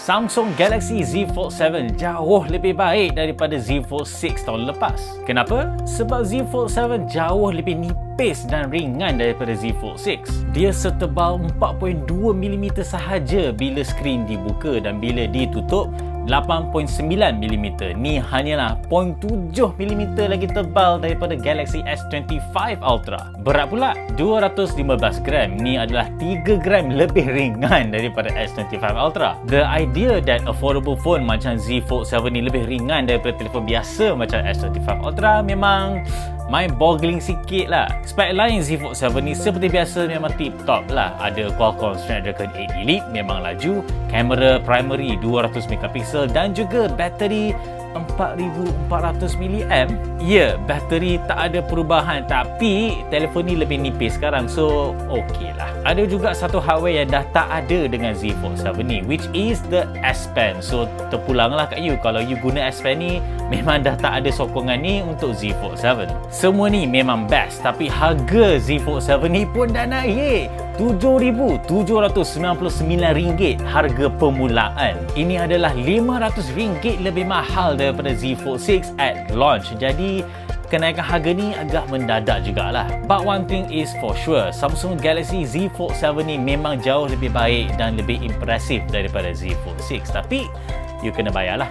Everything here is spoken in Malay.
Samsung Galaxy Z Fold 7 jauh lebih baik daripada Z Fold 6 tahun lepas. Kenapa? Sebab Z Fold 7 jauh lebih nipis dan ringan daripada Z Fold 6. Dia setebal 4.2mm sahaja bila skrin dibuka dan bila ditutup 8.9mm. Ni hanyalah 0.7mm lagi tebal daripada Galaxy S25 Ultra. Berat pula 215 gram. Ni adalah 3 gram lebih ringan daripada S25 Ultra. The idea that affordable phone macam Z Fold 7 ni lebih ringan daripada telefon biasa macam S25 Ultra memang mind-boggling sikit lah. Spek lain Z Fold 7 ni seperti biasa memang tip-top lah. Ada Qualcomm Snapdragon 8 Elite memang laju, kamera primary 200MP dan juga bateri 4400 mAh. Ya, bateri tak ada perubahan tapi telefon ni lebih nipis sekarang, so okey lah. Ada juga satu hardware yang dah tak ada dengan Z Fold 7 ni, which is the S Pen. So terpulanglah kat you kalau you guna S Pen ni, memang dah tak ada sokongan ni untuk Z Fold 7. Semua ni memang best tapi harga Z Fold 7 ni pun dah naik. RM7,799 harga permulaan. Ini adalah RM500 lebih mahal daripada Z Fold 6 at launch. Jadi kenaikan harga ni agak mendadak jugalah. But one thing is for sure, Samsung Galaxy Z Fold 7 ni memang jauh lebih baik dan lebih impresif daripada Z Fold 6. Tapi you kena bayarlah.